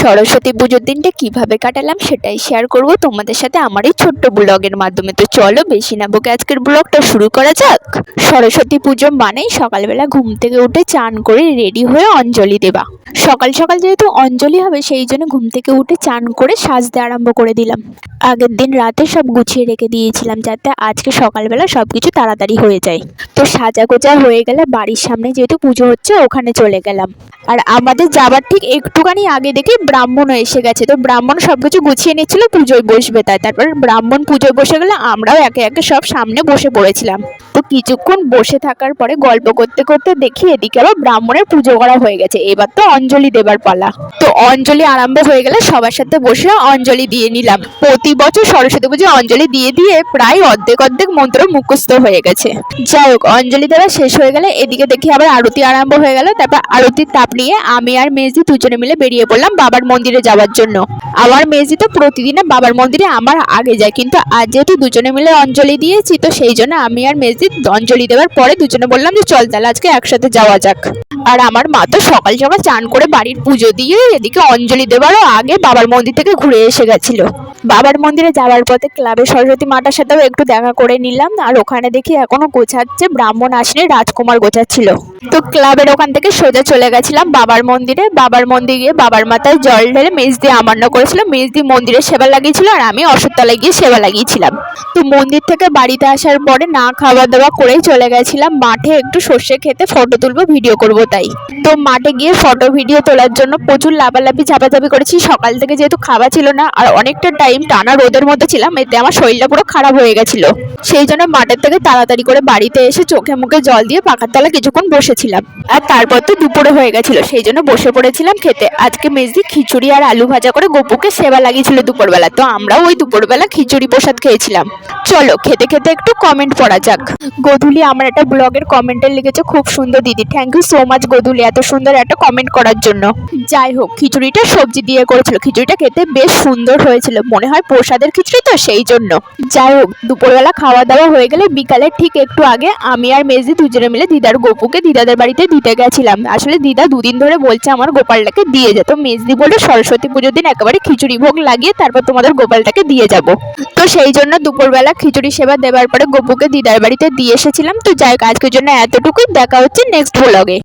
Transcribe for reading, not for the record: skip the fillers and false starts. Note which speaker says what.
Speaker 1: সরস্বতী পুজোর দিনটা কিভাবে কাটালাম সেটাই শেয়ার করব তোমাদের সাথে আমার এই ছোট্ট ব্লগের মাধ্যমে। তো চলো বেশি না বকে আজকের ব্লগটা শুরু করা যাক। সরস্বতী পুজো মানেই সকালবেলা ঘুম থেকে উঠে চান করে রেডি হয়ে অঞ্জলি দেবা। সকাল সকাল যেহেতু অঞ্জলি হবে সেই জন্য ঘুম থেকে উঠে চান করে সাজতে আরম্ভ করে দিলাম। আগের দিন রাতে সব গুছিয়ে রেখে দিয়েছিলাম যাতে আজকে সকালবেলা সবকিছু তাড়াতাড়ি হয়ে যায়। তো সাজা গোজা হয়ে গেলে বাড়ির সামনে যেহেতু পুজো হচ্ছে ওখানে চলে গেলাম। আর আমাদের যাবার ঠিক একটুখানি আগে দেখি ব্রাহ্মণও এসে গেছে। তো ব্রাহ্মণ সবকিছু গুছিয়ে নিচ্ছিল পুজোয় বসবে তাই। তারপর ব্রাহ্মণ পুজোয় বসে গেলে আমরাও একে একে সব সামনে বসে পড়েছিলাম। তো কিছুক্ষণ বসে থাকার পরে গল্প করতে করতে দেখি এদিকে আবার ব্রাহ্মণের পুজো করা হয়ে গেছে। এবার তো অঞ্জলি দেবার পালা। তো অঞ্জলি আরম্ভ হয়ে গেলে সবার সাথে বসে অঞ্জলি দিয়ে নিলাম। প্রতি বছর সরস্বতী পুজোয় অঞ্জলি দিয়ে দিয়ে প্রায় অর্ধেক মন্ত্র মুখস্থ হয়ে গেছে। যাই হোক অঞ্জলি দেওয়া শেষ হয়ে গেলে এদিকে দেখি আবার আরতি আরম্ভ হয়ে গেল। তারপর আরতির তাপ নিয়ে আমি আর মেজদি দুজনে মিলে বেরিয়ে পড়লাম বাবার মন্দিরে যাওয়ার জন্য। আমার মেজদি তো প্রতিদিনে বাবার মন্দিরে আমার আগে যায়, কিন্তু আজ যেহেতু দুজনে মিলে অঞ্জলি দিয়েছি তো সেই জন্য আমি আর মেজদি অঞ্জলি দেওয়ার পরে দুজনে বললাম যে চল তাহলে আজকে একসাথে যাওয়া যাক। আর আমার মা তো সকাল সকাল চান করে বাড়ির পুজো দিয়ে এদিকে অঞ্জলি দেওয়ারও আগে বাবার মন্দির থেকে ঘুরে এসে গেছিল। বাবার মন্দিরে যাওয়ার পথে ক্লাবের সরস্বতী মাতার সাথেও একটু দেখা করে নিলাম। আর ওখানে দেখি এখনো গোছাচ্ছে, ব্রাহ্মণ আসেনি, রাজকুমার গোছাচ্ছিল। তো ক্লাবের ওখান থেকে সোজা চলে গেছিলাম বাবার মন্দিরে। বাবার মন্দিরে গিয়ে বাবার মাথায় জল ঢেলে মেজদি আমান্য করেছিল। মেজদি মন্দিরে সেবা লাগিয়েছিল আর আমি অশ্বত্থতলায় গিয়ে সেবা লাগিয়েছিলাম। তো মন্দির থেকে বাড়িতে আসার পরে না খাওয়া দাওয়া করেই চলে গেছিলাম মাঠে একটু সর্ষে খেতে, ফটো তুলবো, ভিডিও করবো তাই। তো মাঠে গিয়ে ফটো ভিডিও তোলার জন্য প্রচুর লাফালাফি ঝাপাঝাপি করেছি। সকাল থেকে যেহেতু খাওয়া ছিল না আর অনেকটা টাইম টানা রোদের মধ্যে ছিলাম, এতে আমার শরীরটা পুরো খারাপ হয়ে গেছিল। সেই জন্য মাঠের থেকে তাড়াতাড়ি করে বাড়িতে এসে চোখে মুখে জল দিয়ে পাখার তলায় কিছুক্ষণ বসেছিলাম। আর তারপর তো দুপুরে হয়ে গেছিল সেই জন্য বসে পড়েছিলাম খেতে। আজকে মেজদি খিচুড়ি আর আলু ভাজা করে গপুকে সেবা লাগিয়েছিল দুপুরবেলা। তো আমরাও ওই দুপুরবেলা খিচুড়ি প্রসাদ খেয়েছিলাম। চলো খেতে খেতে একটু কমেন্ট পড়া যাক। গধুলি আমার একটা ব্লগের কমেন্টে লিখেছে খুব সুন্দর দিদি, থ্যাংক ইউ সো মাচ গধুলি এত সুন্দর একটা কমেন্ট করার জন্য। যাই হোক খিচুড়িটা সবজি দিয়ে করেছিল, খিচুড়িটা খেতে বেশ সুন্দর হয়েছিল, মনে হয় প্রসাদের খিচুড়ি তো সেই জন্য। যাই হোক দুপুরবেলা খাওয়া দাওয়া হয়ে গেলে বিকালে ঠিক একটু আগে আমি আর মেজদি দুজনে মিলে দিদার গপুকে দিদাদের বাড়িতে দিতে গেছিলাম। আসলে দিদা দুদিন ধরে বলছে আমার গোপালটাকে দিয়ে যেত। মেজদি বলে সরস্বতী পুজোর দিন একেবারে খিচুড়ি ভোগ লাগিয়ে তারপর তোমাদের গোপালটাকে দিয়ে যাব। তো সেই জন্য দুপুরবেলা খিচুড়ি সেবা দেওয়ার পরে গপুকে দিদার বাড়িতে দিয়ে এসেছিলাম। তো যাই হোক আজকের জন্য এতটুকুই, দেখা হচ্ছে নেক্সট ব্লগে।